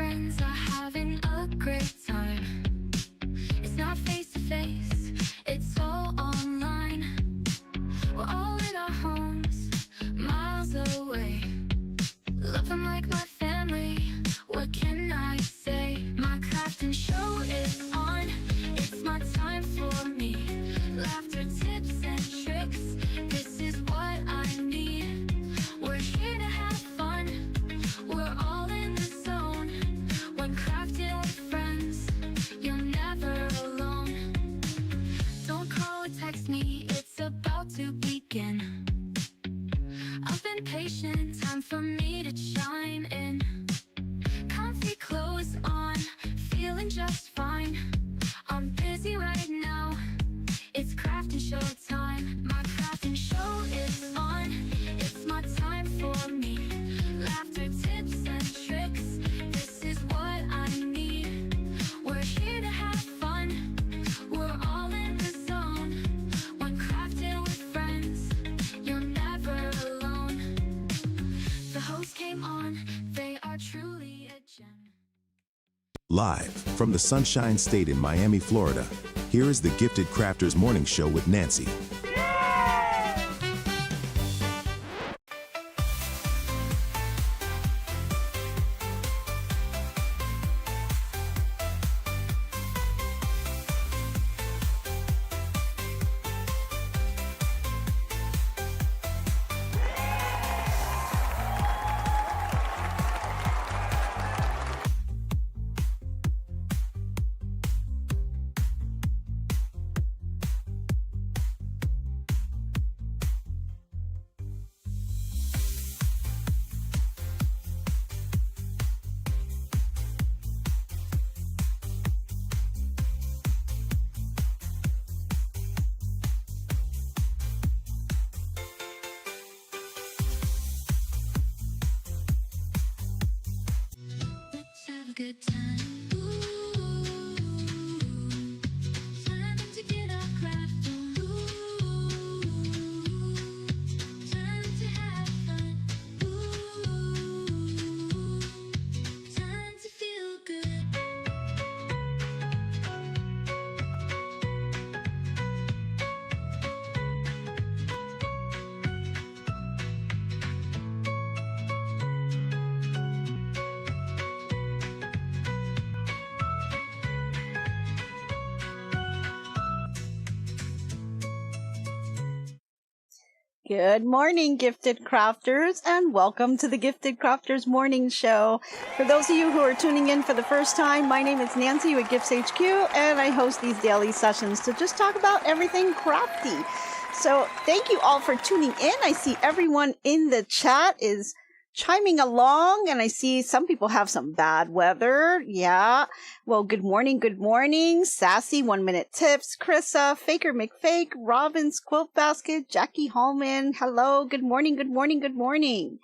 friends are having a great time. It's not face to face, it's all online. We're all in our homes, miles away. Love them like my family, what can I say? My crafting show is on, it's my time for me. Laughter, tips and tricks, this is what I need. We're here to have fun, we're all in the zone. When crafting with friends, you're never alone. Don't call or text me, it's about to begin. I've been patient, time for me to chime in. Comfy clothes on, feeling just fine. I'm busy right now, it's crafting show time. My crafting show is on, it's my time for me. Laughter, tips and tricks, this is what I need. We're here to have fun, we're all in the zone. When crafting with friends, you're never alone. The host came on, they are truly a gem. Live from the Sunshine State in Miami, Florida, here is the Gifted Crafters Morning Show with Nancy. Let's have a good time. Ooh, time to get our craft on. Ooh, time to have fun. Ooh, time to feel good. Good morning, Gifted Crafters, and welcome to the Gifted Crafters Morning Show. For those of you who are tuning in for the first time, my name is Nancy with GiftsHQ, and I host these daily sessions to just talk about everything crafty. So thank you all for tuning in. I see everyone in the chat is chiming along, and I see some people have some bad weather. Yeah. Well, good morning. Good morning. Sassy, 1 Minute Tips, Krissa, Faker McFake, Robin's Quilt Basket, Jackie Hallman. Hello. Good morning. Good morning. Good morning.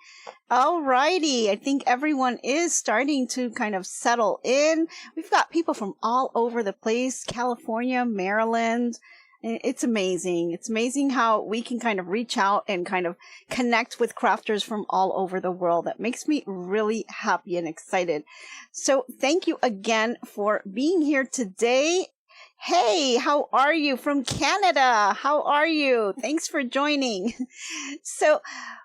All righty. I think everyone is starting to kind of settle in. We've got people from all over the place, California, Maryland. It's amazing. It's amazing how we can kind of reach out and kind of connect with crafters from all over the world. That makes me really happy and excited. So thank you again for being here today. Hey, how are you from Canada? How are you? Thanks for joining. So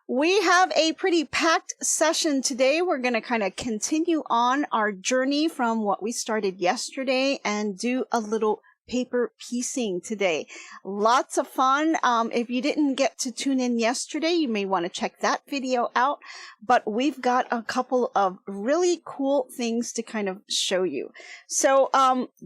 we have a pretty packed session today. We're going to kind of continue on our journey from what we started yesterday and do a little paper piecing today. Lots of fun. If you didn't get to tune in yesterday, you may want to check that video out, but we've got a couple of really cool things to kind of show you. So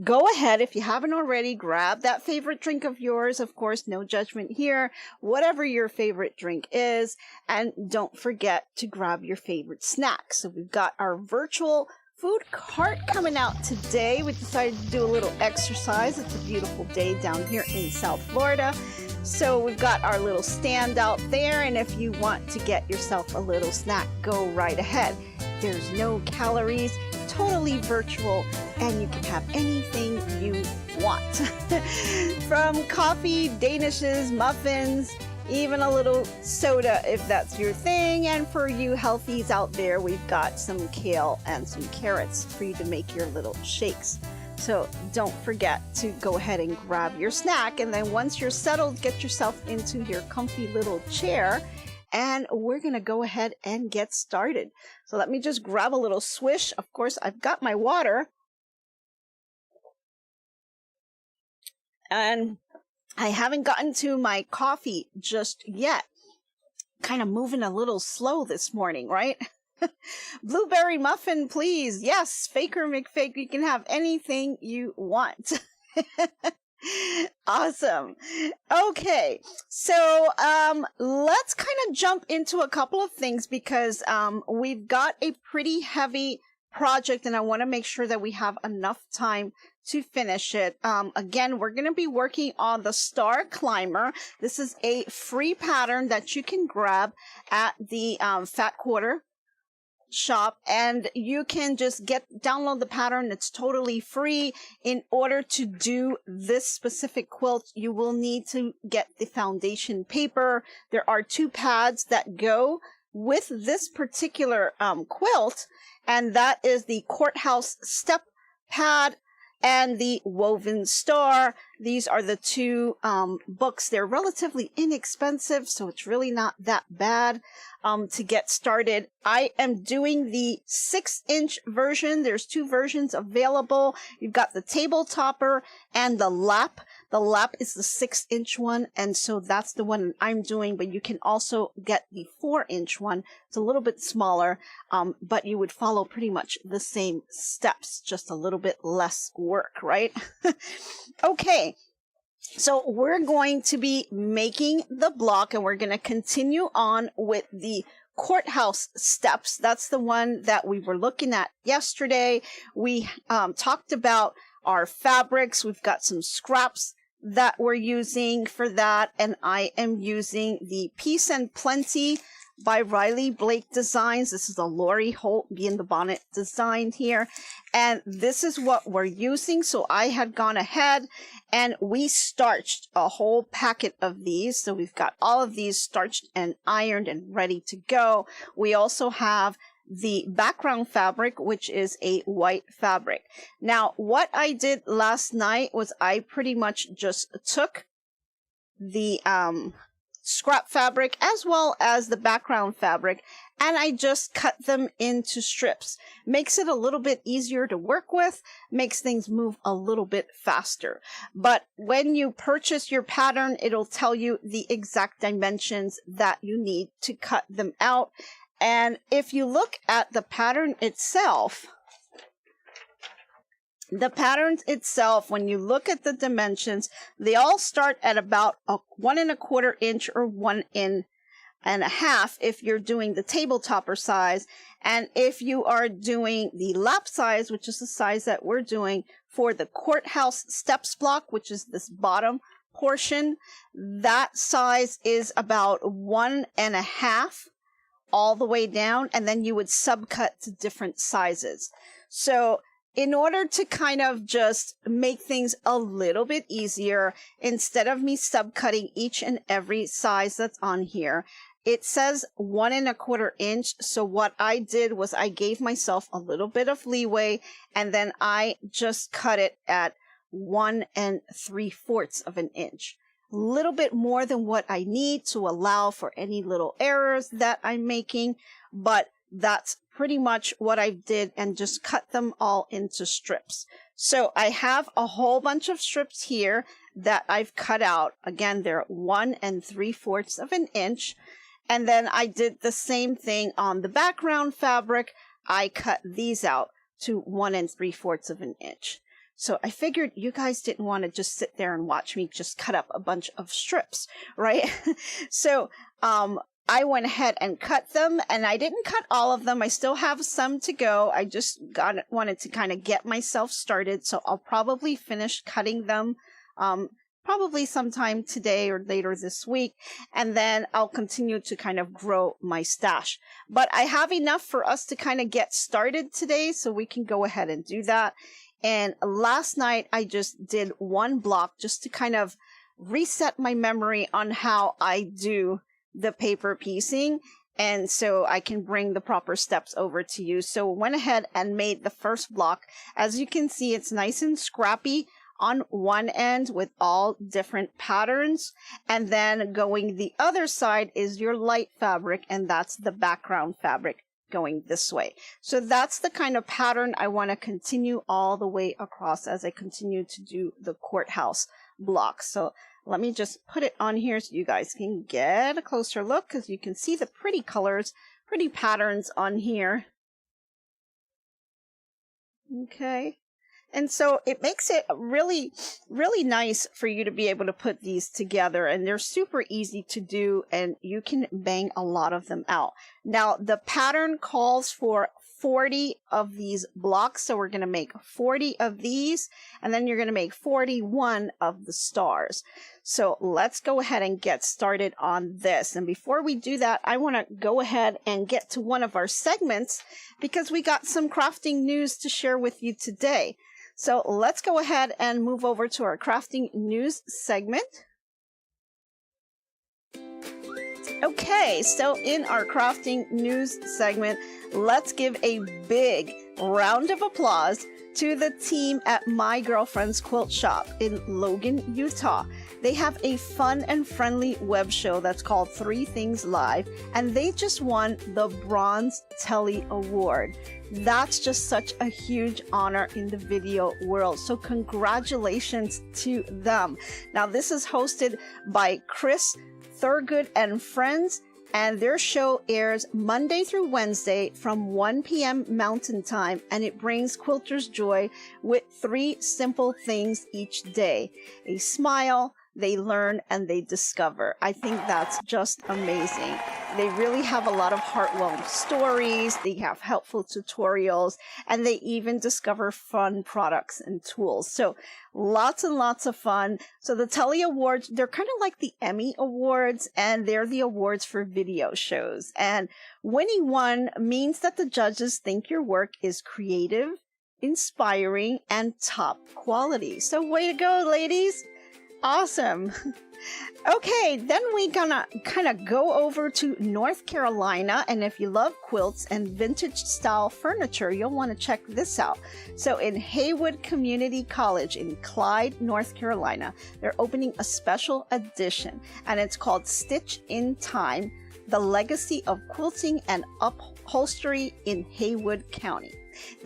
go ahead, if you haven't already, grab that favorite drink of yours. Of course, no judgment here, whatever your favorite drink is, and don't forget to grab your favorite snack. So we've got our virtual food cart coming out today. We decided to do a little exercise. It's a beautiful day down here in South Florida. So we've got our little stand out there, and if you want to get yourself a little snack, go right ahead. There's no calories, totally virtual, and you can have anything you want. From coffee, danishes, muffins, even a little soda if that's your thing. And for you healthies out there, we've got some kale and some carrots for you to make your little shakes. So don't forget to go ahead and grab your snack. And then once you're settled, get yourself into your comfy little chair. And we're going to go ahead and get started. So let me just grab a little swish. Of course, I've got my water. And I haven't gotten to my coffee just yet. Kind of moving a little slow this morning, right? Blueberry muffin, please. Yes, Faker McFake, you can have anything you want. Awesome. Okay, so let's kind of jump into a couple of things because we've got a pretty heavy project and I want to make sure that we have enough time to finish it. Again, we're going to be working on the Star Climber. This is a free pattern that you can grab at the Fat Quarter shop, and you can just download the pattern. It's totally free. In order to do this specific quilt, you will need to get the foundation paper. There are 2 pads that go with this particular quilt, and that is the Courthouse Step Pad and the Woven Star. These are the 2 books. They're relatively inexpensive, so it's really not that bad to get started. I am doing the 6-inch version. There's 2 versions available. You've got the table topper and the lap. The lap is the 6-inch one, and so that's the one I'm doing, but you can also get the 4-inch one. It's a little bit smaller, but you would follow pretty much the same steps, just a little bit less work, right? Okay. So we're going to be making the block and we're going to continue on with the Courthouse steps. That's the one that we were looking at yesterday. We talked about our fabrics. We've got some scraps that we're using for that. And I am using the Peace and Plenty by Riley Blake Designs. This is a Lori Holt Be in the Bonnet design here. And this is what we're using. So I had gone ahead and we starched a whole packet of these. So we've got all of these starched and ironed and ready to go. We also have the background fabric, which is a white fabric. Now, what I did last night was I pretty much just took the scrap fabric as well as the background fabric, and I just cut them into strips. Makes it a little bit easier to work with, makes things move a little bit faster. But when you purchase your pattern, it'll tell you the exact dimensions that you need to cut them out. And if you look at the pattern itself, when you look at the dimensions, they all start at about a 1 1/4 inch or 1 1.5 if you're doing the table topper size. And if you are doing the lap size, which is the size that we're doing for the Courthouse Steps block, which is this bottom portion, that size is about 1 1/2 all the way down. And then you would subcut to different sizes. So in order to kind of just make things a little bit easier, instead of me subcutting each and every size that's on here, it says 1 1/4 inch. So what I did was I gave myself a little bit of leeway, and then I just cut it at 1 3/4 inch. A little bit more than what I need to allow for any little errors that I'm making, but that's pretty much what I did, and just cut them all into strips. So I have a whole bunch of strips here that I've cut out. Again, they're 1 3/4 inch. And then I did the same thing on the background fabric. I cut these out to 1 3/4 inch. So I figured you guys didn't want to just sit there and watch me just cut up a bunch of strips, right? So, I went ahead and cut them, and I didn't cut all of them. I still have some to go. I just wanted to kind of get myself started. So I'll probably finish cutting them, probably sometime today or later this week. And then I'll continue to kind of grow my stash. But I have enough for us to kind of get started today, so we can go ahead and do that. And last night I just did one block just to kind of reset my memory on how I do the paper piecing, and so I can bring the proper steps over to you. So went ahead and made the first block. As you can see, it's nice and scrappy on one end with all different patterns, and then going the other side is your light fabric, and that's the background fabric going this way. So that's the kind of pattern I want to continue all the way across as I continue to do the courthouse block. So let me just put it on here so you guys can get a closer look, because you can see the pretty colors, pretty patterns on here. Okay. And so it makes it really, really nice for you to be able to put these together, and they're super easy to do, and you can bang a lot of them out. Now, the pattern calls for 40 of these blocks, so we're going to make 40 of these, and then you're going to make 41 of the stars. So let's go ahead and get started on this. And before we do that, I want to go ahead and get to one of our segments, because we got some crafting news to share with you today. So let's go ahead and move over to our crafting news segment. Okay, so in our crafting news segment, let's give a big round of applause to the team at My Girlfriend's Quilt Shop in Logan, Utah. They have a fun and friendly web show that's called 3 Things Live, and they just won the Bronze Telly Award. That's just such a huge honor in the video world. So congratulations to them. Now, this is hosted by Chris Thurgood and friends, and their show airs Monday through Wednesday from 1 p.m. Mountain Time, and it brings quilters joy with 3 simple things each day: a smile, they learn, and they discover. I think that's just amazing. They really have a lot of heartwarming stories, they have helpful tutorials, and they even discover fun products and tools. So lots and lots of fun. So the Telly Awards, they're kind of like the Emmy Awards, and they're the awards for video shows. And winning one means that the judges think your work is creative, inspiring, and top quality. So way to go, ladies. Awesome. Okay, then we gonna kind of go over to North Carolina, and if you love quilts and vintage style furniture, you'll want to check this out. So in Haywood Community College in Clyde, North Carolina, they're opening a special edition, and it's called Stitch in Time: The Legacy of Quilting and Upholstery in Haywood County.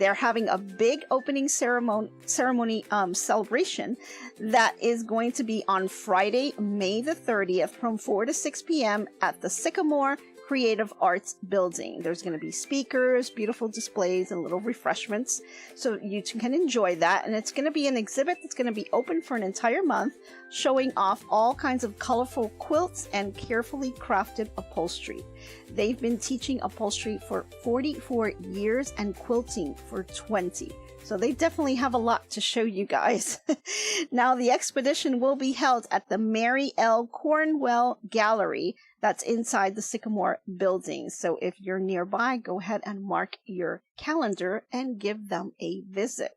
They're having a big opening ceremony celebration that is going to be on Friday, May the 30th from 4 to 6 p.m. at the Sycamore Creative Arts Building. There's going to be speakers, beautiful displays, and little refreshments, so you can enjoy that. And it's going to be an exhibit that's going to be open for an entire month, showing off all kinds of colorful quilts and carefully crafted upholstery. They've been teaching upholstery for 44 years and quilting for 20. So they definitely have a lot to show you guys. Now, the expedition will be held at the Mary L. Cornwell Gallery that's inside the Sycamore building. So if you're nearby, go ahead and mark your calendar and give them a visit.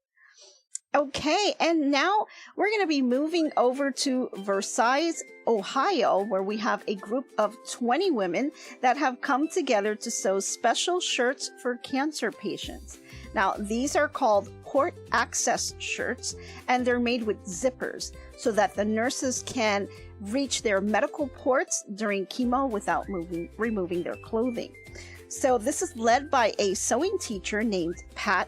Okay, and now we're going to be moving over to Versailles, Ohio, where we have a group of 20 women that have come together to sew special shirts for cancer patients. Now, these are called port access shirts, and they're made with zippers so that the nurses can reach their medical ports during chemo without removing their clothing. So this is led by a sewing teacher named Pat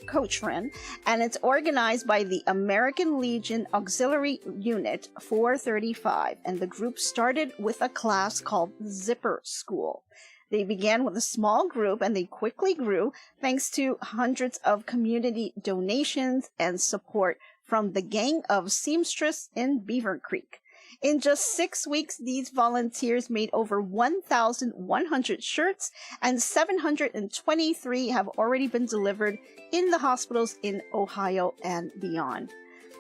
Cochran, and it's organized by the American Legion Auxiliary Unit 435, and the group started with a class called Zipper School. They began with a small group, and they quickly grew thanks to hundreds of community donations and support from the Gang of Seamstress in Beaver Creek. In just 6 weeks, these volunteers made over 1,100 shirts, and 723 have already been delivered in the hospitals in Ohio and beyond.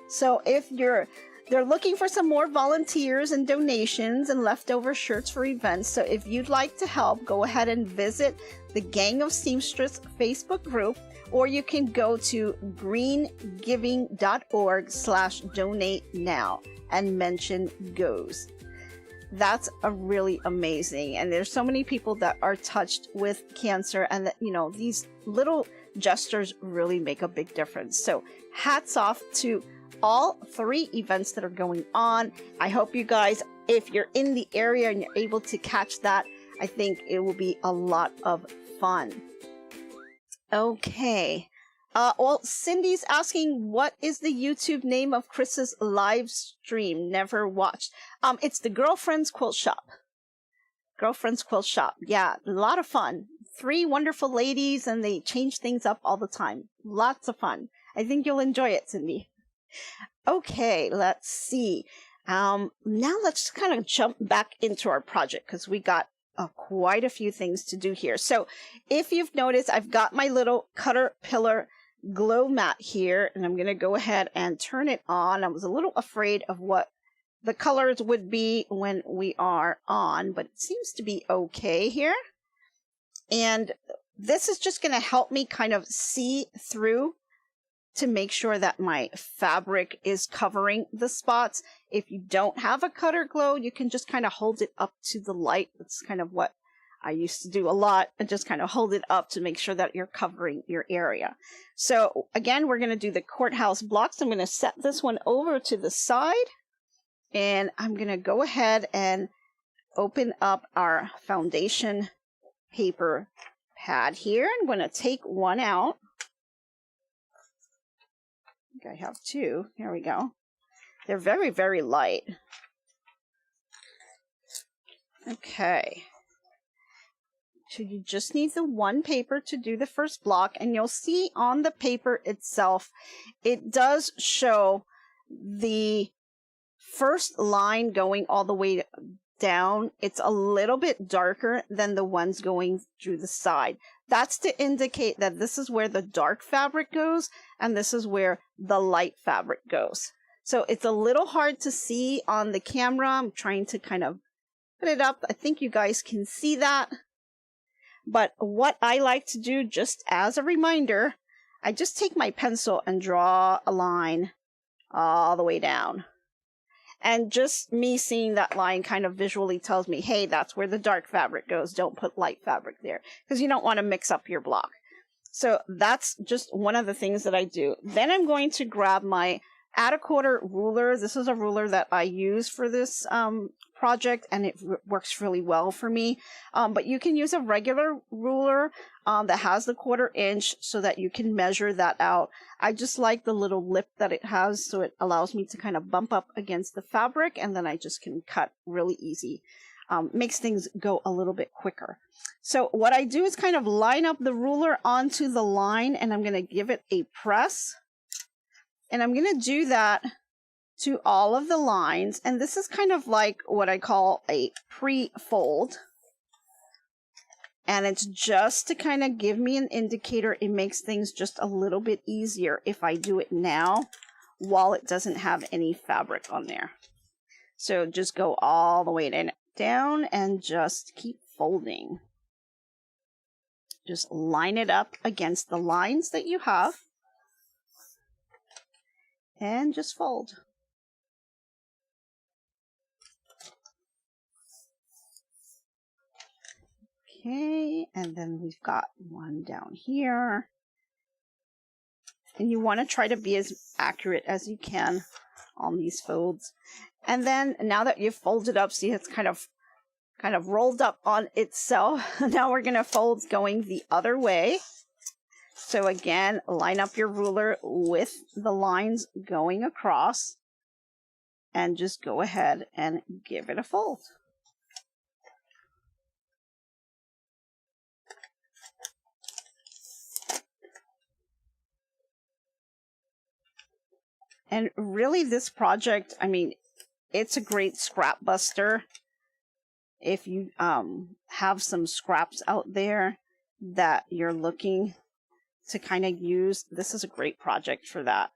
So if they're looking for some more volunteers and donations and leftover shirts for events. So if you'd like to help, go ahead and visit the Gang of Seamstress Facebook group, or you can go to greengiving.org/donate now and mention GOES. That's a really amazing, and there's so many people that are touched with cancer, and that, you know, these little gestures really make a big difference. So hats off to all 3 events that are going on. I hope you guys, if you're in the area and you're able to catch that, I think it will be a lot of fun. Okay. Well, Cindy's asking, what is the YouTube name of Chris's live stream? Never watched. It's the Girlfriends Quilt Shop. Girlfriends Quilt Shop. Yeah, a lot of fun. 3 wonderful ladies, and they change things up all the time. Lots of fun. I think you'll enjoy it, Cindy. Okay, let's see. Now let's kind of jump back into our project, because we got quite a few things to do here. So if you've noticed, I've got my little cutter pillar glow mat here, and I'm going to go ahead and turn it on. I was a little afraid of what the colors would be when we are on, but it seems to be okay here. And this is just going to help me kind of see through to make sure that my fabric is covering the spots. If you don't have a cutter glow, you can just kind of hold it up to the light. That's kind of what I used to do a lot, and just kind of hold it up to make sure that you're covering your area. So again, we're going to do the courthouse blocks. I'm going to set this one over to the side, and I'm going to go ahead and open up our foundation paper pad here. I'm going to take one out. I think I have 2. Here we go. They're very, very light. Okay. So you just need the 1 paper to do the first block, and you'll see on the paper itself, it does show the first line going all the way down. It's a little bit darker than the ones going through the side. That's to indicate that this is where the dark fabric goes, and this is where the light fabric goes. So it's a little hard to see on the camera. I'm trying to kind of put it up. I think you guys can see that. But what I like to do, just as a reminder, I just take my pencil and draw a line all the way down. And just me seeing that line kind of visually tells me, hey, that's where the dark fabric goes. Don't put light fabric there, because you don't want to mix up your block. So that's just one of the things that I do. Then I'm going to grab my add a quarter ruler. This is a ruler that I use for this project, and it works really well for me. But you can use a regular ruler that has the 1/4 inch so that you can measure that out. I just like the little lip that it has, so it allows me to kind of bump up against the fabric, and then I just can cut really easy. Makes things go a little bit quicker. So what I do is kind of line up the ruler onto the line, and I'm going to give it a press. And I'm going to do that to all of the lines. And this is kind of like what I call a pre-fold. And it's just to kind of give me an indicator. It makes things just a little bit easier if I do it now while it doesn't have any fabric on there. So just go all the way down and just keep folding. Just line it up against the lines that you have. And just fold. Okay, and then we've got one down here. And you want to try to be as accurate as you can on these folds. And then now that you've folded up, see it's kind of rolled up on itself. Now we're going to fold going the other way. So again, line up your ruler with the lines going across and just go ahead and give it a fold. And really this project, I mean, it's a great scrap buster. If you have some scraps out there that you're looking to kind of use, this is a great project for that.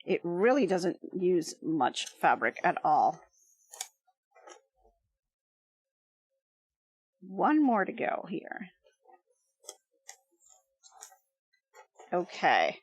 It really doesn't use much fabric at all. One more to go here. Okay.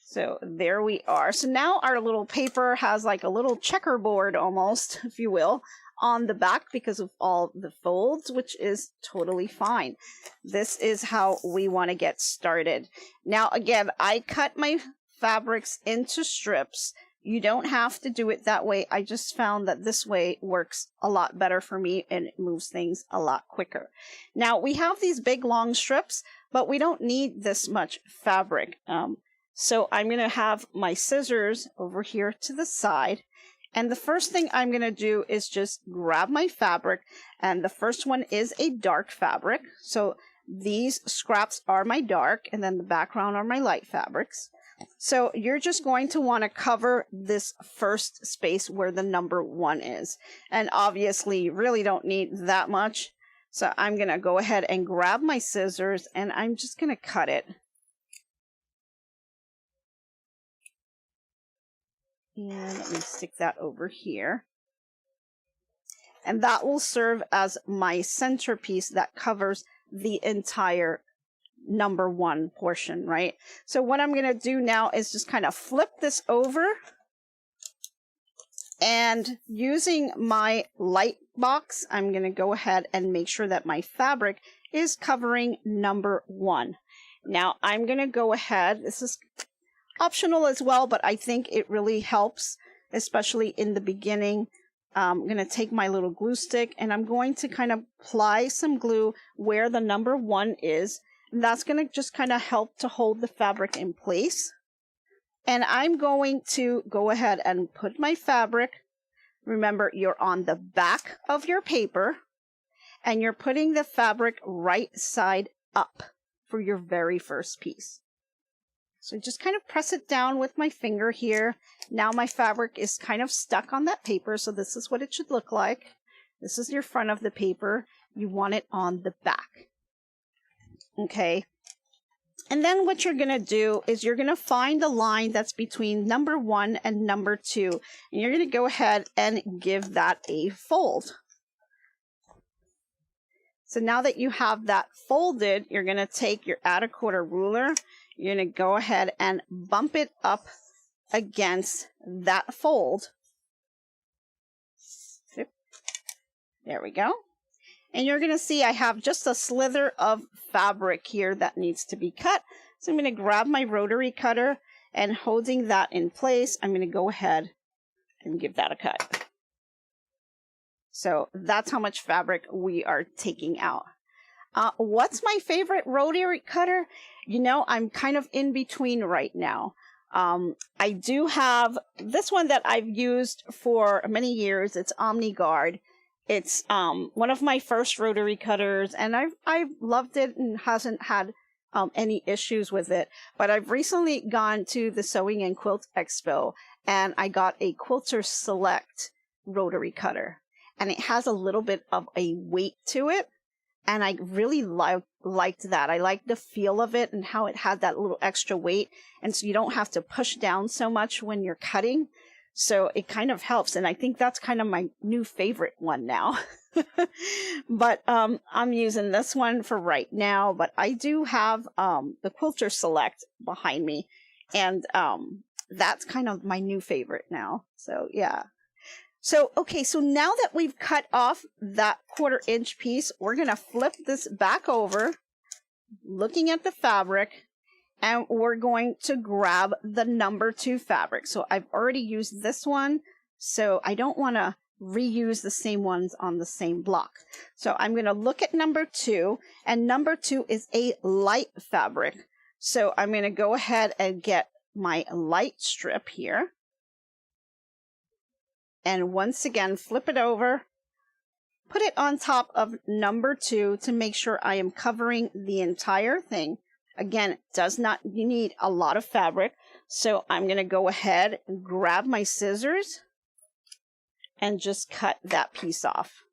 So there we are. So now our little paper has like a little checkerboard almost, if you will, on the back because of all the folds, which is totally fine. This is how we want to get started. Now, again, I cut my fabrics into strips. You don't have to do it that way. I just found that this way works a lot better for me and it moves things a lot quicker. Now, we have these big long strips, but we don't need this much fabric. So I'm going to have my scissors over here to the side. And the first thing I'm going to do is just grab my fabric. And the first one is a dark fabric. So these scraps are my dark and then the background are my light fabrics. So you're just going to want to cover this first space where the number 1 is. And obviously you really don't need that much. So I'm going to go ahead and grab my scissors and I'm just going to cut it. And let me stick that over here. And that will serve as my centerpiece that covers the entire number 1 portion, right? So what I'm going to do now is just kind of flip this over. And using my light box, I'm going to go ahead and make sure that my fabric is covering number 1. Now I'm going to go ahead, this is optional as well, but I think it really helps, especially in the beginning. I'm going to take my little glue stick and I'm going to kind of apply some glue where the number 1 is. And that's going to just kind of help to hold the fabric in place. And I'm going to go ahead and put my fabric. Remember, you're on the back of your paper and you're putting the fabric right side up for your very first piece. So just kind of press it down with my finger here. Now my fabric is kind of stuck on that paper, so this is what it should look like. This is your front of the paper. You want it on the back. Okay. And then what you're going to do is you're going to find the line that's between number 1 and number 2. And you're going to go ahead and give that a fold. So now that you have that folded, you're going to take your add a quarter ruler. You're going to go ahead and bump it up against that fold. There we go. And you're going to see I have just a slither of fabric here that needs to be cut. So I'm going to grab my rotary cutter and holding that in place, I'm going to go ahead and give that a cut. So that's how much fabric we are taking out. What's my favorite rotary cutter? You know, I'm kind of in between right now. I do have this one that I've used for many years. It's OmniGuard. It's one of my first rotary cutters, and I've loved it and hasn't had any issues with it. But I've recently gone to the Sewing and Quilt Expo, and I got a Quilter Select rotary cutter. And it has a little bit of a weight to it. And I really liked that. I liked the feel of it and how it had that little extra weight. And so you don't have to push down so much when you're cutting. So it kind of helps. And I think that's kind of my new favorite one now. But I'm using this one for right now. But I do have the Quilter Select behind me. And that's kind of my new favorite now. So yeah. So, okay, so now that we've cut off that 1/4 inch piece, we're going to flip this back over, looking at the fabric, and we're going to grab the number 2 fabric. So I've already used this one, so I don't want to reuse the same ones on the same block. So I'm going to look at number 2, and number 2 is a light fabric. So I'm going to go ahead and get my light strip here. And once again, flip it over, put it on top of number 2 to make sure I am covering the entire thing. Again, it does not need a lot of fabric. So I'm going to go ahead and grab my scissors and just cut that piece off.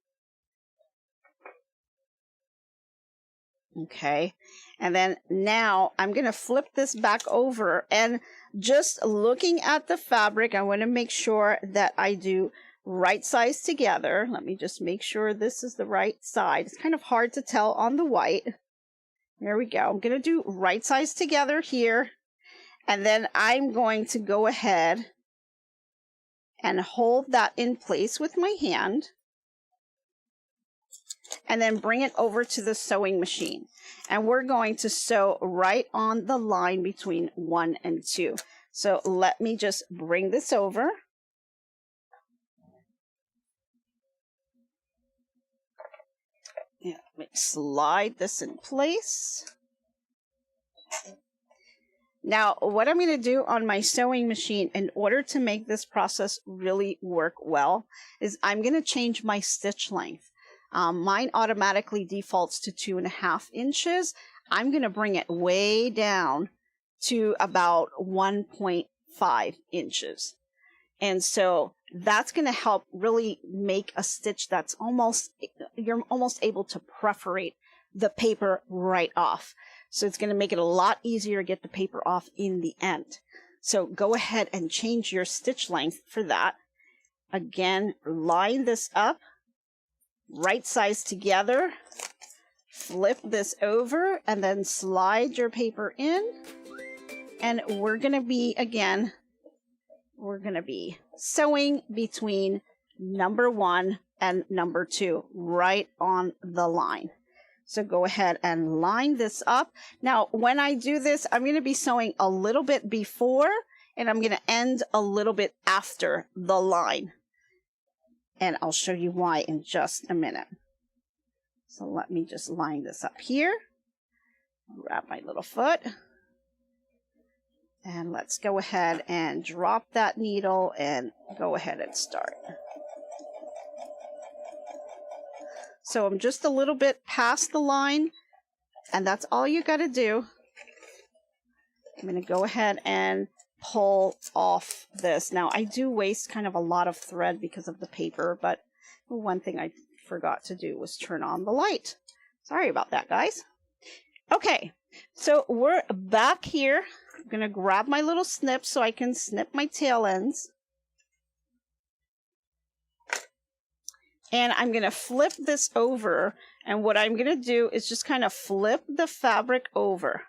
Okay. And then now I'm going to flip this back over, and just looking at the fabric, I want to make sure that I do right sides together. Let me just make sure this is the right side. It's kind of hard to tell on the white. There we go. I'm going to do right sides together here. And then I'm going to go ahead and hold that in place with my hand. And then bring it over to the sewing machine. And we're going to sew right on the line between 1 and 2. So let me just bring this over. Yeah, let me slide this in place. Now, what I'm going to do on my sewing machine in order to make this process really work well is I'm going to change my stitch length. Mine automatically defaults to 2.5 inches. I'm going to bring it way down to about 1.5 inches. And so that's going to help really make a stitch that's you're almost able to perforate the paper right off. So it's going to make it a lot easier to get the paper off in the end. So go ahead and change your stitch length for that. Again, line this up, right sides together, flip this over, and then slide your paper in. And we're going to be, again, we're going to be sewing between number 1 and number 2 right on the line. So go ahead and line this up. Now, when I do this, I'm going to be sewing a little bit before, and I'm going to end a little bit after the line. And I'll show you why in just a minute. So let me just line this up here. Grab my little foot. And let's go ahead and drop that needle and go ahead and start. So I'm just a little bit past the line, and that's all you got to do. I'm going to go ahead and pull off this. Now, I do waste kind of a lot of thread because of the paper, but one thing I forgot to do was turn on the light. Sorry about that, guys. Okay, so we're back here. I'm going to grab my little snip so I can snip my tail ends. And I'm going to flip this over. And what I'm going to do is just kind of flip the fabric over.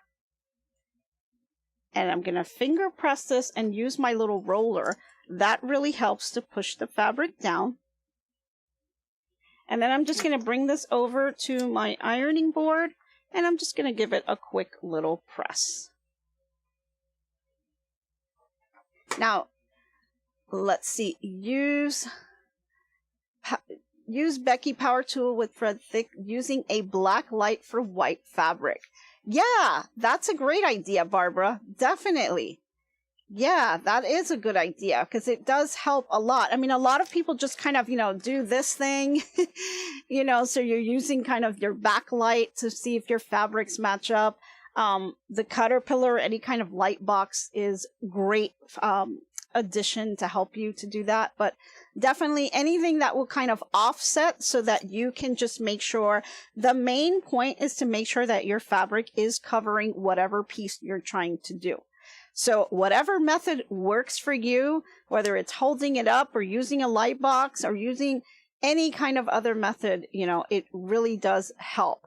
And I'm going to finger press this and use my little roller. That really helps to push the fabric down. And then I'm just going to bring this over to my ironing board. And I'm just going to give it a quick little press. Now, let's see. Use Becky Power Tool with thread thick using a black light for white fabric. Yeah, that's a great idea, Barbara. Definitely. Yeah, that is a good idea because it does help a lot. I mean, a lot of people just kind of, do this thing, so you're using kind of your backlight to see if your fabrics match up. The Caterpillar, any kind of light box is great addition to help you to do that. But definitely anything that will kind of offset so that you can just make sure. The main point is to make sure that your fabric is covering whatever piece you're trying to do. So whatever method works for you, whether it's holding it up or using a light box or using any kind of other method, it really does help.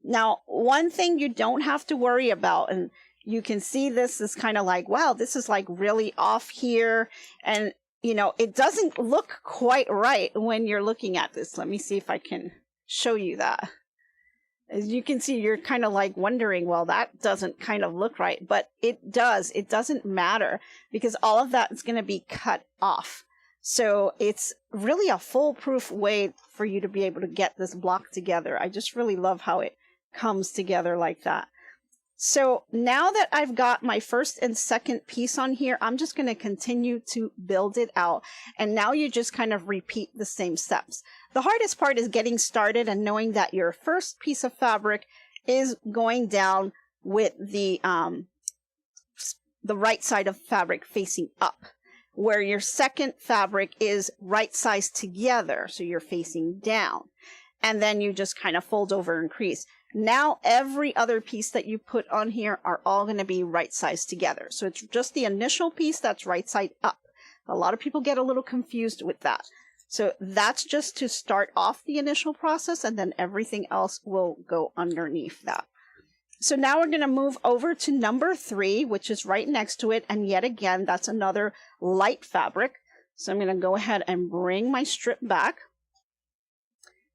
Now, one thing you don't have to worry about, and you can see this is kind of like, wow, this is like really off here. And, it doesn't look quite right when you're looking at this. Let me see if I can show you that. As you can see, you're kind of like wondering, well, that doesn't kind of look right, but it does. It doesn't matter because all of that is going to be cut off. So it's really a foolproof way for you to be able to get this block together. I just really love how it comes together like that. So now that I've got my first and second piece on here, I'm just going to continue to build it out. And now you just kind of repeat the same steps. The hardest part is getting started and knowing that your first piece of fabric is going down with the right side of fabric facing up, where your second fabric is right sides together, so you're facing down. And then you just kind of fold over and crease. Now every other piece that you put on here are all going to be right sides together. So it's just the initial piece that's right side up. A lot of people get a little confused with that. So that's just to start off the initial process, and then everything else will go underneath that. So now we're going to move over to number 3, which is right next to it. And yet again, that's another light fabric. So I'm going to go ahead and bring my strip back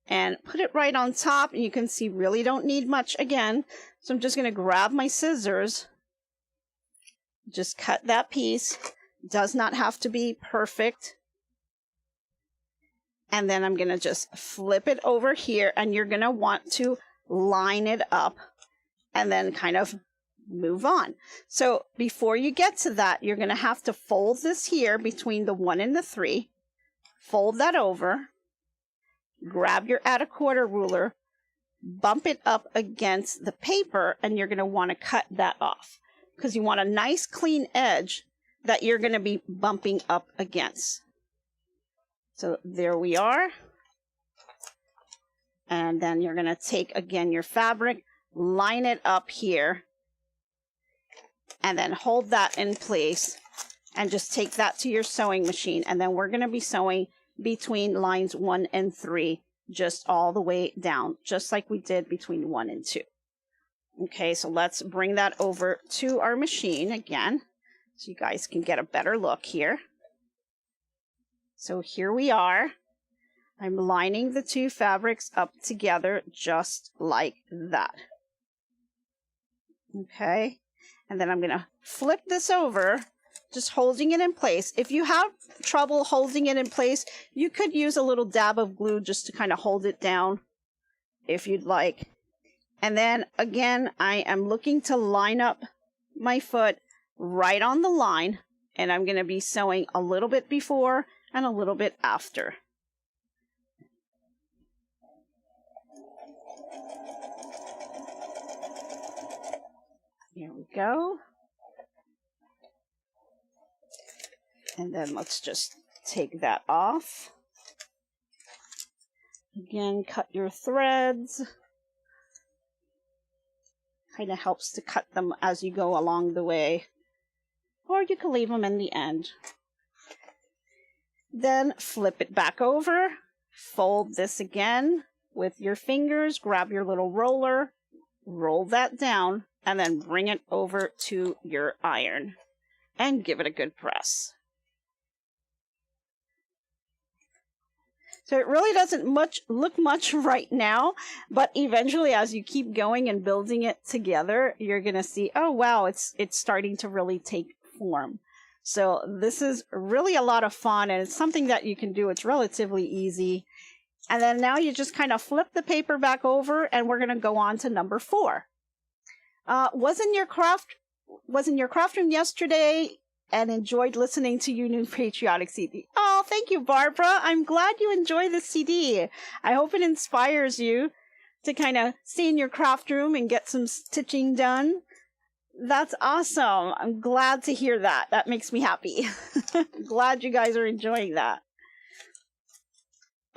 and put it right on top. And you can see really don't need much again. So I'm just going to grab my scissors, just cut that piece. Does not have to be perfect. And then I'm going to just flip it over here, and you're going to want to line it up and then kind of move on. So before you get to that, you're going to have to fold this here between the 1 and the 3. Fold that over. Grab your add a quarter ruler, bump it up against the paper, and you're going to want to cut that off because you want a nice clean edge that you're going to be bumping up against. So there we are. And then you're going to take again your fabric, line it up here, and then hold that in place and just take that to your sewing machine. And then we're going to be sewing between lines 1 and 3, just all the way down, just like we did between 1 and 2. Okay, so let's bring that over to our machine again, so you guys can get a better look here. So here we are. I'm lining the 2 fabrics up together just like that. Okay, and then I'm going to flip this over, just holding it in place. If you have trouble holding it in place, you could use a little dab of glue just to kind of hold it down if you'd like. And then again, I am looking to line up my foot right on the line, and I'm going to be sewing a little bit before and a little bit after. Here we go. And then let's just take that off. Again, cut your threads. Kind of helps to cut them as you go along the way. Or you can leave them in the end. Then flip it back over. Fold this again with your fingers. Grab your little roller. Roll that down. And then bring it over to your iron. And give it a good press. So it really doesn't look much right now, but eventually as you keep going and building it together, you're going to see, oh wow, it's starting to really take form. So this is really a lot of fun, and it's something that you can do. It's relatively easy. And then now you just kind of flip the paper back over, and we're going to go on to number 4. Was in your craft room yesterday and enjoyed listening to your new patriotic CD. Oh, thank you, Barbara. I'm glad you enjoy the CD. I hope it inspires you to kind of stay in your craft room and get some stitching done. That's awesome. I'm glad to hear that. That makes me happy. Glad you guys are enjoying that.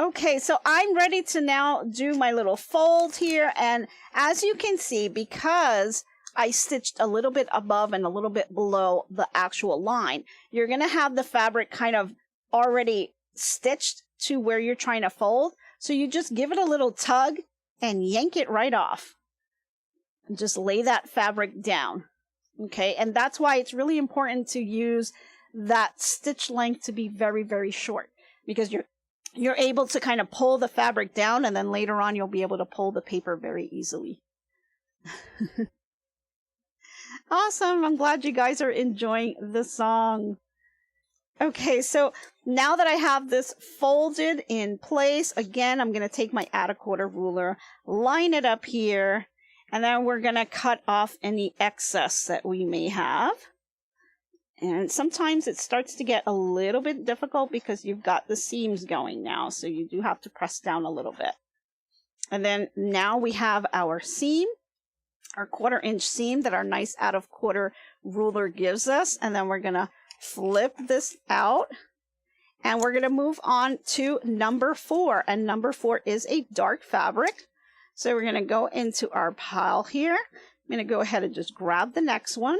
Okay, so I'm ready to now do my little fold here. And as you can see, because I stitched a little bit above and a little bit below the actual line, you're going to have the fabric kind of already stitched to where you're trying to fold. So you just give it a little tug and yank it right off. And just lay that fabric down. Okay, and that's why it's really important to use that stitch length to be very, very short, because you're able to kind of pull the fabric down, and then later on you'll be able to pull the paper very easily. Awesome. I'm glad you guys are enjoying the song. Okay, so now that I have this folded in place, again, I'm going to take my add a quarter ruler, line it up here, and then we're going to cut off any excess that we may have. And sometimes it starts to get a little bit difficult because you've got the seams going now, so you do have to press down a little bit. And then now we have our seam, our 1/4 inch seam that our nice add a quarter ruler gives us. And then we're going to flip this out, and we're going to move on to number 4. And number 4 is a dark fabric. So we're going to go into our pile here. I'm going to go ahead and just grab the next one.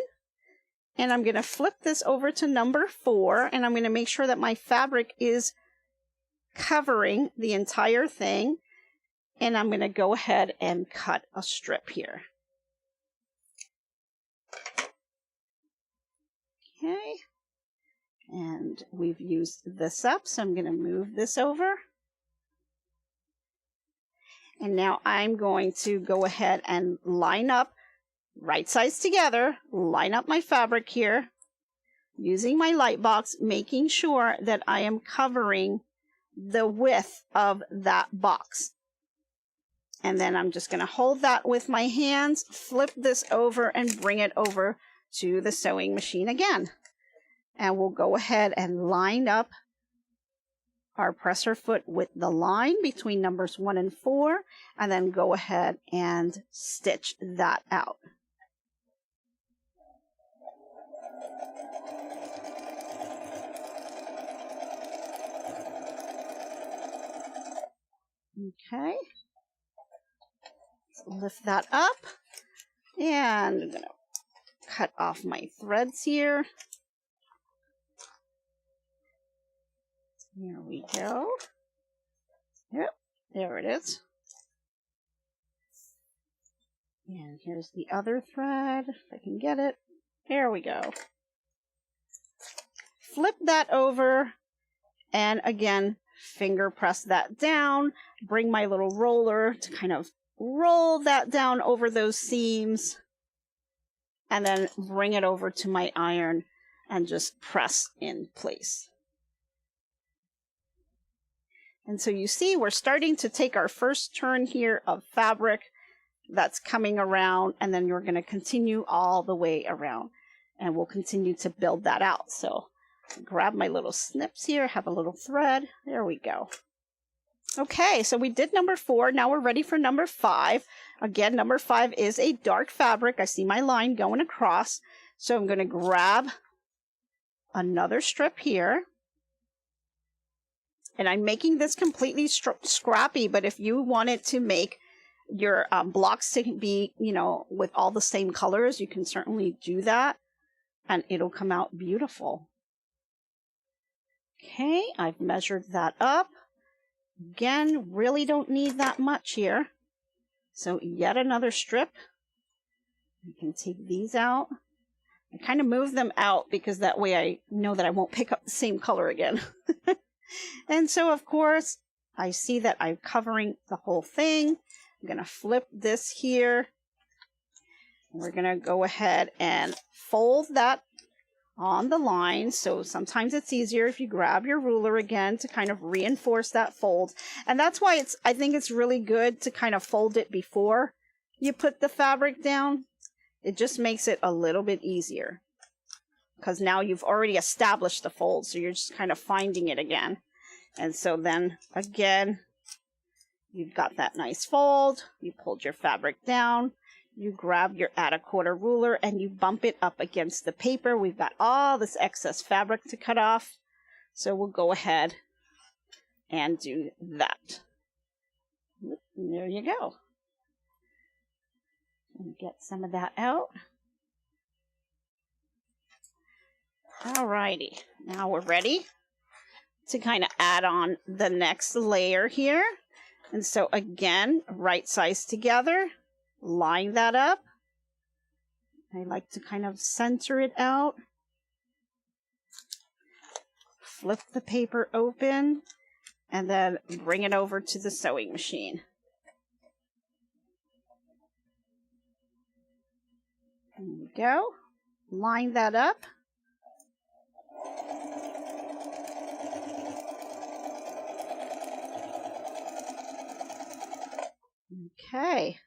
And I'm going to flip this over to number 4. And I'm going to make sure that my fabric is covering the entire thing. And I'm going to go ahead and cut a strip here. Okay. And we've used this up, so I'm going to move this over. And now I'm going to go ahead and line up, right sides together, line up my fabric here, using my light box, making sure that I am covering the width of that box. And then I'm just going to hold that with my hands, flip this over, and bring it over to the sewing machine again. And we'll go ahead and line up our presser foot with the line between numbers 1 and 4, and then go ahead and stitch that out. Okay. So lift that up, and I'm going to cut off my threads here. Here we go. Yep, there it is. And here's the other thread, if I can get it. There we go. Flip that over, and again, finger press that down. Bring my little roller to kind of roll that down over those seams, and then bring it over to my iron and just press in place. And so you see, we're starting to take our first turn here of fabric that's coming around, and then you're going to continue all the way around, and we'll continue to build that out. So grab my little snips here, have a little thread. There we go. Okay, so we did number 4. Now we're ready for number 5. Again, number 5 is a dark fabric. I see my line going across. So I'm going to grab another strip here. And I'm making this completely scrappy, but if you wanted to make your blocks to be, you know, with all the same colors, you can certainly do that, and it'll come out beautiful. Okay, I've measured that up. Again, really don't need that much here. So yet another strip. You can take these out. I kind of move them out because that way I know that I won't pick up the same color again. And so, of course, I see that I'm covering the whole thing. I'm going to flip this here. We're going to go ahead and fold that on the line. So sometimes it's easier if you grab your ruler again to kind of reinforce that fold. And that's why I think it's really good to kind of fold it before you put the fabric down. It just makes it a little bit easier, because now you've already established the fold, so you're just kind of finding it again. And so then again, you've got that nice fold, you pulled your fabric down, you grab your add a quarter ruler and you bump it up against the paper. We've got all this excess fabric to cut off, so we'll go ahead and do that. And there you go. And get some of that out. Alrighty, now we're ready to kind of add on the next layer here. And so again, right sides together, line that up. I like to kind of center it out. Flip the paper open and then bring it over to the sewing machine. There we go. Line that up. Okay.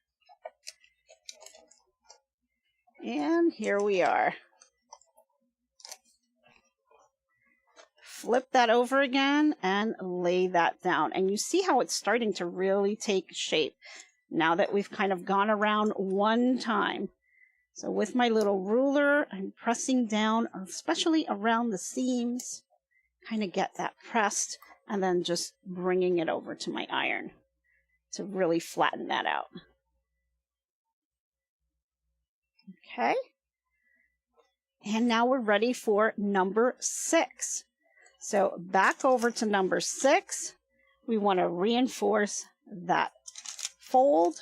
And here we are. Flip that over again and lay that down. And you see how it's starting to really take shape now that we've kind of gone around one time. So with my little ruler, I'm pressing down, especially around the seams, kind of get that pressed, and then just bringing it over to my iron to really flatten that out. Okay. And now we're ready for number 6. So back over to number 6. We want to reinforce that fold.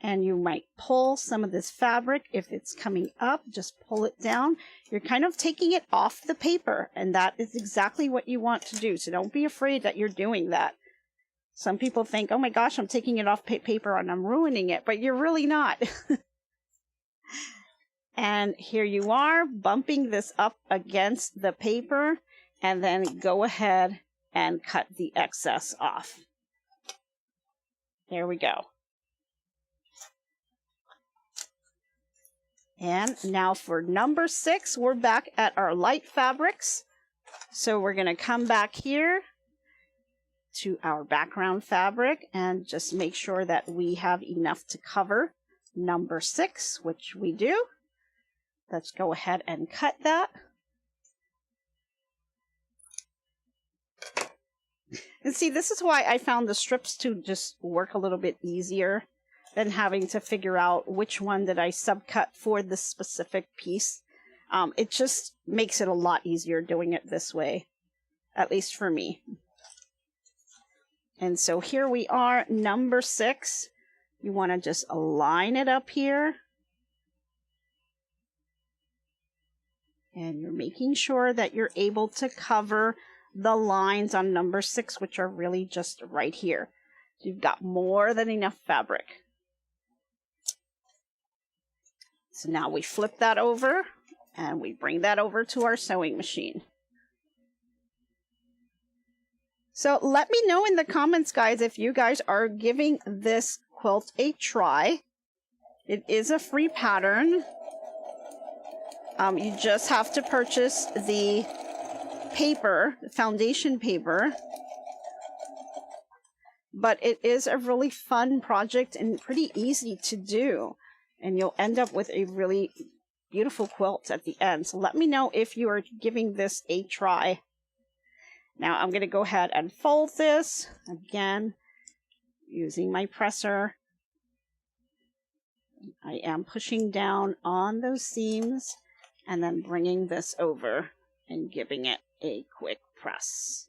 and you might pull some of this fabric. If it's coming up, just pull it down. You're kind of taking it off the paper, and that is exactly what you want to do. So don't be afraid that you're doing that. Some people think, oh my gosh, I'm taking it off paper and I'm ruining it, but you're really not. And here you are, bumping this up against the paper, and then go ahead and cut the excess off. There we go. And now for number 6, we're back at our light fabrics. So we're going to come back here to our background fabric and just make sure that we have enough to cover number 6, which we do. Let's go ahead and cut that. And see, this is why I found the strips to just work a little bit easier than having to figure out which one did I subcut for this specific piece. It just makes it a lot easier doing it this way, at least for me. And so here we are, number 6. You want to just line it up here. And you're making sure that you're able to cover the lines on number 6, which are really just right here. So you've got more than enough fabric. So now we flip that over and we bring that over to our sewing machine. So let me know in the comments, guys, if you guys are giving this quilt a try. It is a free pattern. You just have to purchase the paper, the foundation paper. But it is a really fun project and pretty easy to do. And you'll end up with a really beautiful quilt at the end. So let me know if you are giving this a try. Now I'm going to go ahead and fold this again using my presser. I am pushing down on those seams and then bringing this over and giving it a quick press.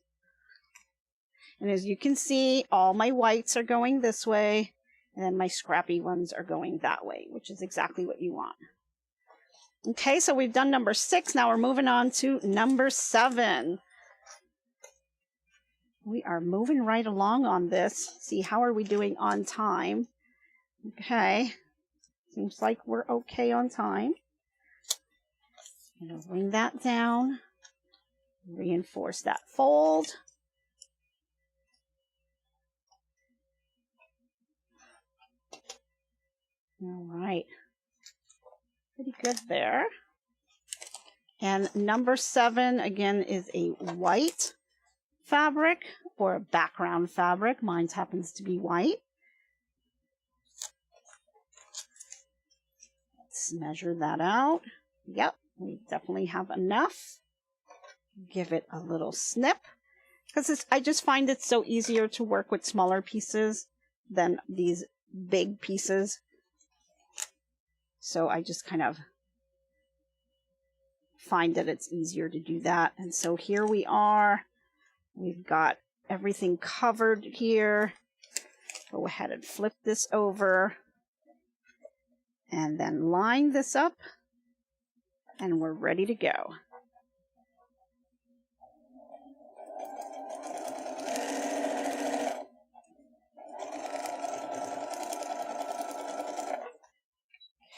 And as you can see, all my whites are going this way, and then my scrappy ones are going that way, which is exactly what you want. Okay, so we've done number 6. Now we're moving on to number 7. We are moving right along on this. See, how are we doing on time? Okay, seems like we're okay on time. I'm going to bring that down, reinforce that fold. All right, pretty good there. And number 7, again, is a white fabric or a background fabric. Mine happens to be white. Let's measure that out. Yep, we definitely have enough. Give it a little snip, because I just find it so easier to work with smaller pieces than these big pieces. So I just kind of find that it's easier to do that. And so here we are. We've got everything covered here. Go ahead and flip this over and then line this up, and we're ready to go.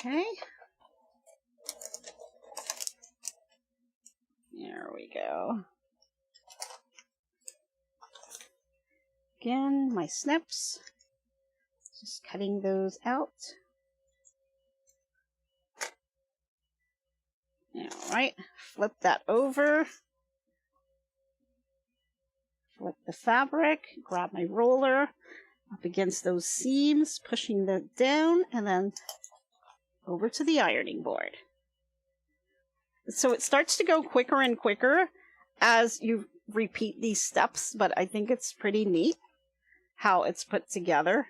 Okay. There we go. Again, my snips. Just cutting those out. All right, flip that over. Flip the fabric, grab my roller up against those seams, pushing that down, and then over to the ironing board. So it starts to go quicker and quicker as you repeat these steps, but I think it's pretty neat how it's put together.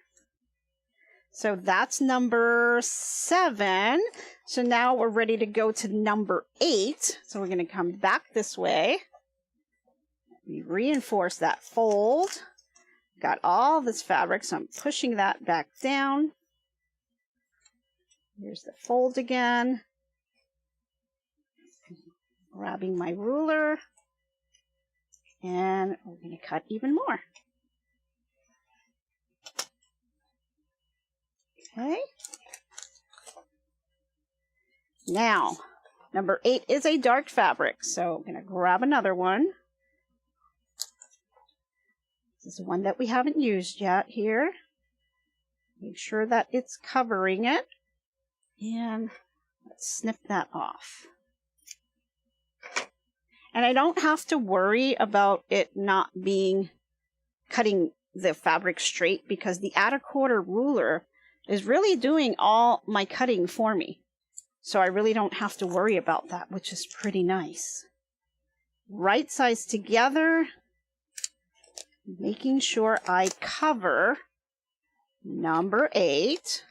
So that's number 7. So now we're ready to go to number 8. So we're going to come back this way. We reinforce that fold. Got all this fabric, so I'm pushing that back down. Here's the fold again. Grabbing my ruler. And we're going to cut even more. Okay. Now, number 8 is a dark fabric, so I'm going to grab another one. This is one that we haven't used yet here. Make sure that it's covering it. And let's snip that off. And I don't have to worry about it not being cutting the fabric straight because the add a quarter ruler is really doing all my cutting for me. So I really don't have to worry about that, which is pretty nice. Right sides together, making sure I cover number 8.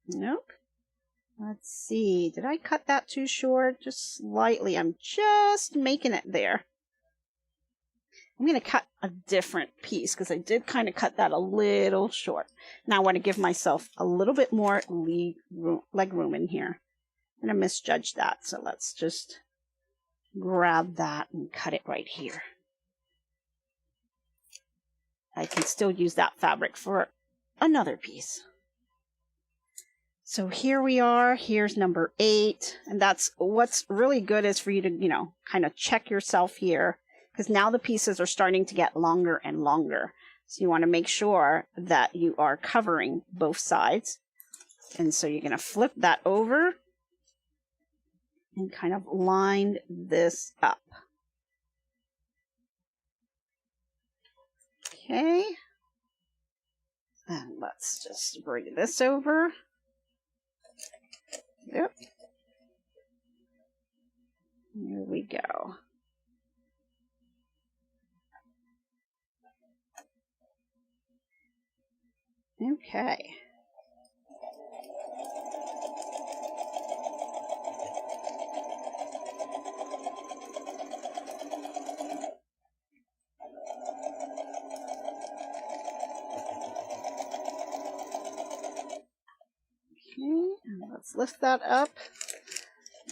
Nope. Let's see, did I cut that too short? Just slightly. I'm just making it there. I'm going to cut a different piece because I did kind of cut that a little short. Now I want to give myself a little bit more leg room in here. I'm going to misjudge that, so let's just grab that and cut it right here. I can still use that fabric for another piece. So here we are, here's number 8, and that's what's really good is for you to, kind of check yourself here, because now the pieces are starting to get longer and longer. So you want to make sure that you are covering both sides. And so you're going to flip that over and kind of line this up. Okay. And let's just bring this over. Yep. Here we go. Okay. Let's lift that up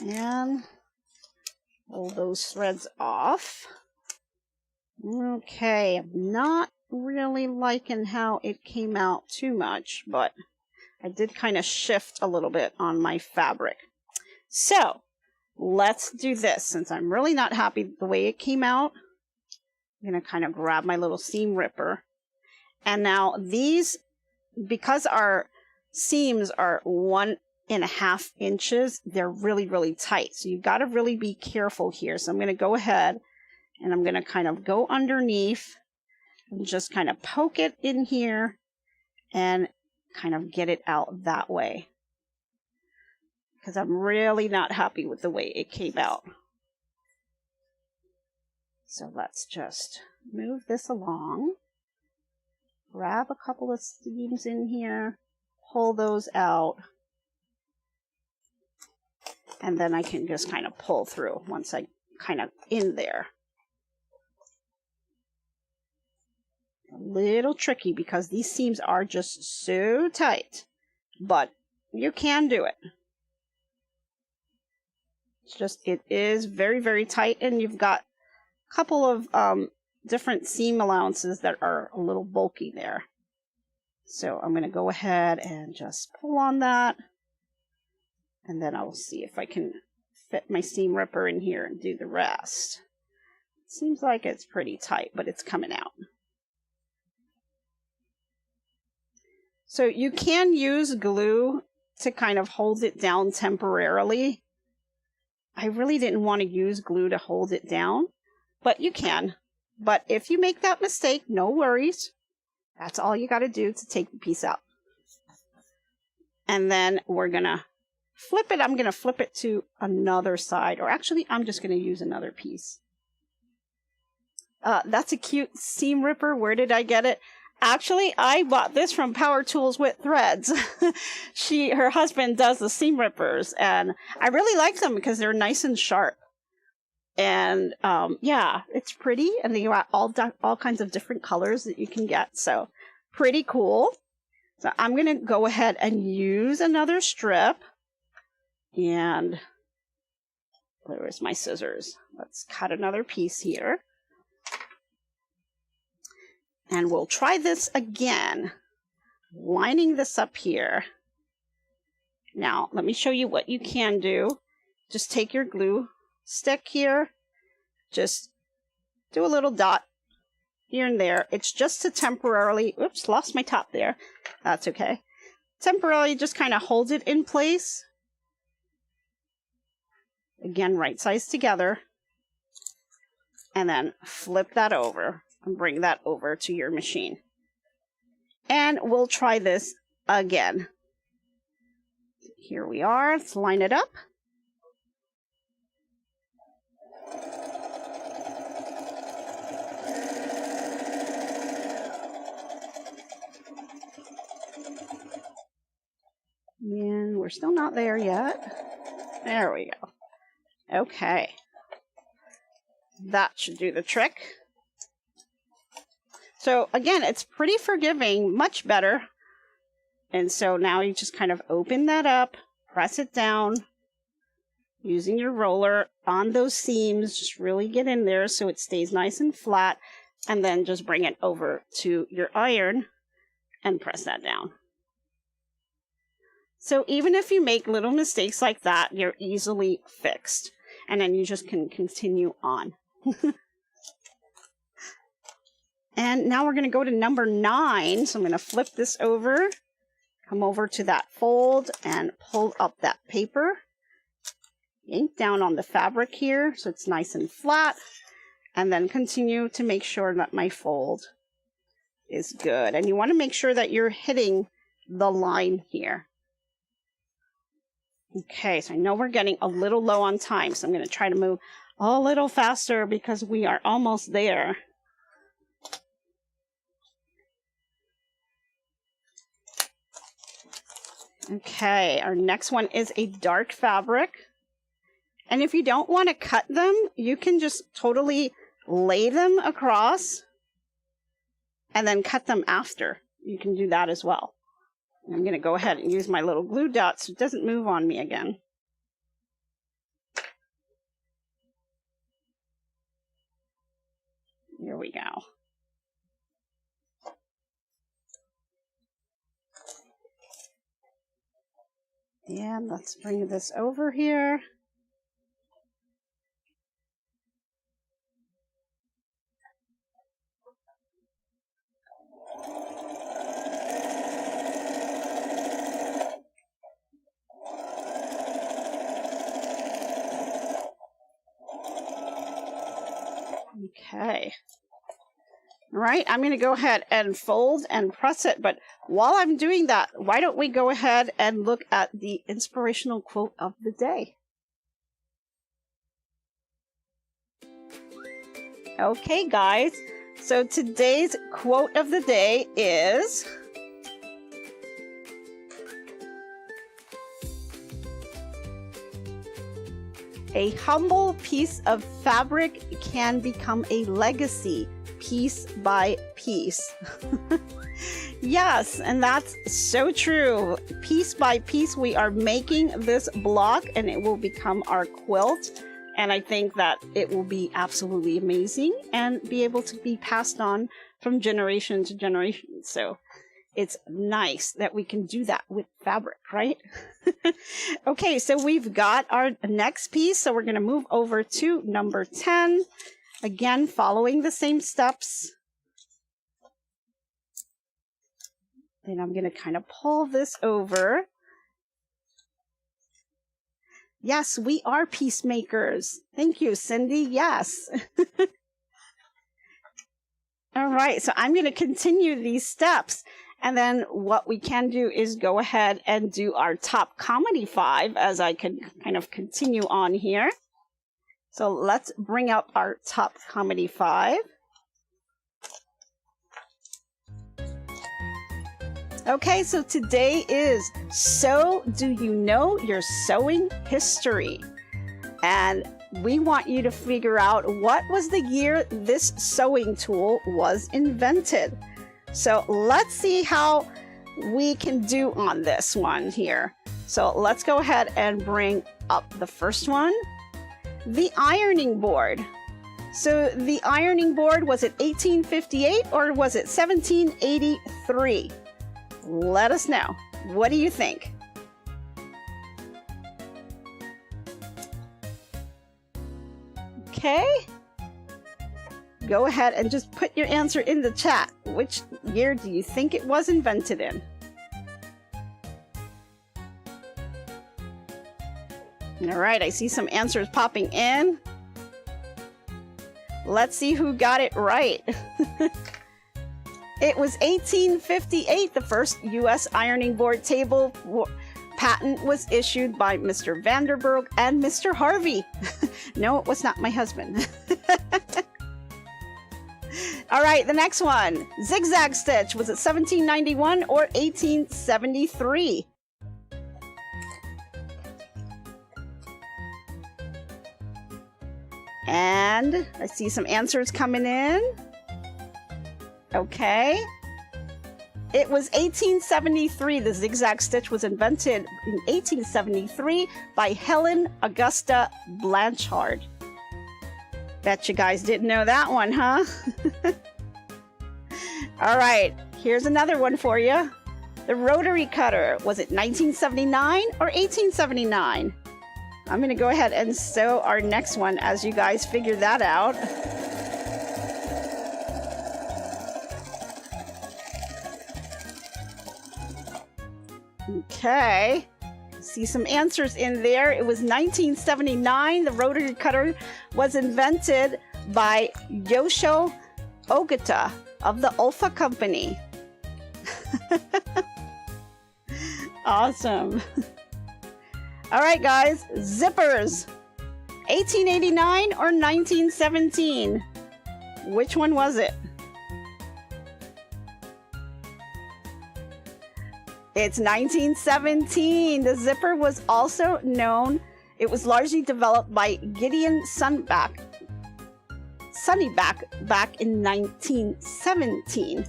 and pull those threads off. Okay, I'm not really liking how it came out too much, but I did kind of shift a little bit on my fabric. So let's do this. Since I'm really not happy with the way it came out, I'm going to kind of grab my little seam ripper. And now these, because our seams are 1.5 inches, they're really, really tight. So you've got to really be careful here. So I'm going to go ahead and I'm going to kind of go underneath and just kind of poke it in here and kind of get it out that way. Because I'm really not happy with the way it came out. So let's just move this along. Grab a couple of seams in here. Pull those out. And then I can just kind of pull through once I kind of in there. A little tricky because these seams are just so tight, but you can do it. It's just, it is very, very tight, and you've got a couple of different seam allowances that are a little bulky there. So I'm going to go ahead and just pull on that, and then I'll see if I can fit my seam ripper in here and do the rest. It seems like it's pretty tight, but it's coming out. So you can use glue to kind of hold it down temporarily. I really didn't want to use glue to hold it down, but you can. But if you make that mistake, no worries. That's all you got to do to take the piece out. And then we're going to flip it. I'm going to flip it to another side, or actually I'm just going to use another piece. That's a cute seam ripper. Where did I get it? Actually, I bought this from Power Tools with Threads. Her husband does the seam rippers, and I really like them because they're nice and sharp. And yeah, it's pretty, and they got all kinds of different colors that you can get. So pretty cool. So I'm going to go ahead and use another strip. And where is my scissors? Let's cut another piece here. And we'll try this again, lining this up here. Now, let me show you what you can do. Just take your glue stick here, just do a little dot here and there. It's just to temporarily, oops, lost my top there. That's okay. Temporarily just kind of hold it in place. Again, right sides together. And then flip that over and bring that over to your machine. And we'll try this again. Here we are. Let's line it up. And we're still not there yet. There we go. Okay. That should do the trick. So again, it's pretty forgiving, much better. And so now you just kind of open that up, press it down, using your roller on those seams, just really get in there so it stays nice and flat, and then just bring it over to your iron and press that down. So even if you make little mistakes like that, you're easily fixed. And then you just can continue on. And now we're going to go to number 9. So I'm going to flip this over, come over to that fold and pull up that paper. Ink down on the fabric here so it's nice and flat. And then continue to make sure that my fold is good. And you want to make sure that you're hitting the line here. Okay, so I know we're getting a little low on time, so I'm going to try to move a little faster because we are almost there. Okay, our next one is a dark fabric. And if you don't want to cut them, you can just totally lay them across and then cut them after. You can do that as well. I'm going to go ahead and use my little glue dot so it doesn't move on me again. Here we go. And let's bring this over here. Okay. All right, I'm going to go ahead and fold and press it. But while I'm doing that, why don't we go ahead and look at the inspirational quote of the day? Okay, guys. So today's quote of the day is, "A humble piece of fabric can become a legacy, piece by piece." Yes, and that's so true. Piece by piece, we are making this block and it will become our quilt. And I think that it will be absolutely amazing and be able to be passed on from generation to generation. So it's nice that we can do that with fabric, right? Okay, so we've got our next piece. So we're going to move over to number 10. Again, following the same steps. Then I'm going to kind of pull this over. Yes, we are peacemakers. Thank you, Cindy. Yes. All right, so I'm going to continue these steps. And then what we can do is go ahead and do our top comedy 5 as I can kind of continue on here. So let's bring up our top comedy 5. Okay, so today is So Do You Know Your Sewing History? And we want you to figure out what was the year this sewing tool was invented. So let's see how we can do on this one here. So let's go ahead and bring up the first one. The ironing board. So the ironing board, was it 1858 or was it 1783? Let us know. What do you think? Okay. Go ahead and just put your answer in the chat. Which year do you think it was invented in? All right, I see some answers popping in. Let's see who got it right. It was 1858. The first U.S. ironing board table patent was issued by Mr. Vanderburg and Mr. Harvey. No, it was not my husband. All right, the next one. Zigzag stitch. Was it 1791 or 1873? And I see some answers coming in. Okay. It was 1873. The zigzag stitch was invented in 1873 by Helen Augusta Blanchard. Bet you guys didn't know that one, huh? All right, here's another one for you. The rotary cutter. Was it 1979 or 1879? I'm going to go ahead and sew our next one as you guys figure that out. Okay. See some answers in there. It was 1979. The rotary cutter was invented by Yoshio Ogata of the Ulfa Company. Awesome. All right, guys, zippers. 1889 or 1917? Which one was it? It's 1917. The zipper was also known. It was largely developed by Gideon Sunnyback back in 1917.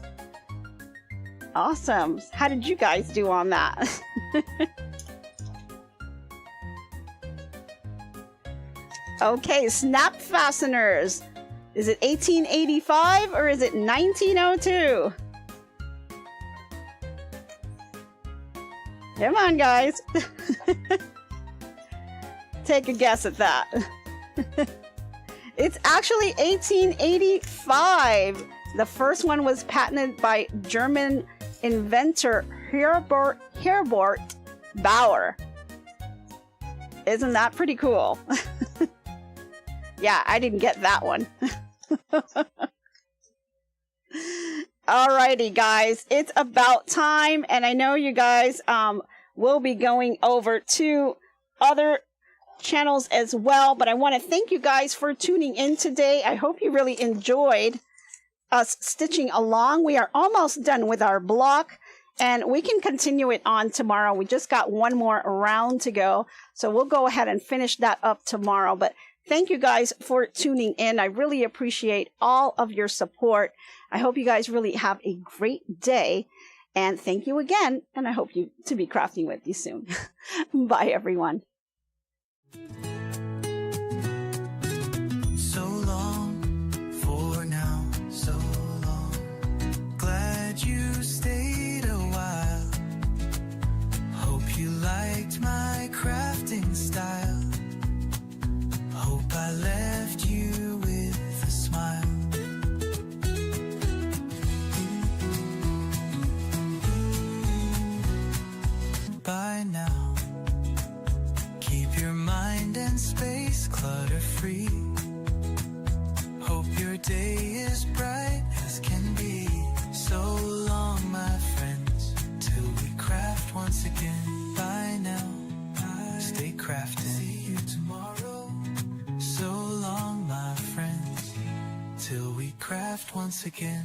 Awesome. How did you guys do on that? Okay, snap fasteners. Is it 1885 or is it 1902? Come on, guys. Take a guess at that. It's actually 1885. The first one was patented by German inventor Herbert Bauer. Isn't that pretty cool? Yeah, I didn't get that one. Alrighty, guys, it's about time, and I know you guys will be going over to other channels as well, but I want to thank you guys for tuning in today. I hope you really enjoyed us stitching along. We are almost done with our block, and we can continue it on tomorrow. We just got one more round to go, so we'll go ahead and finish that up tomorrow. But thank you guys for tuning in. I really appreciate all of your support. I hope you guys really have a great day. And thank you again. And I hope to be crafting with you soon. Bye, everyone. So long for now, so long. Glad you stayed a while. Hope you liked my crafting style. Hope I left you with a smile. By now, keep your mind and space clutter-free. Hope your day is bright as can be. So long, my friends, till we craft once again. By now, stay crafting. See you tomorrow. So long, my friends, till we craft once again.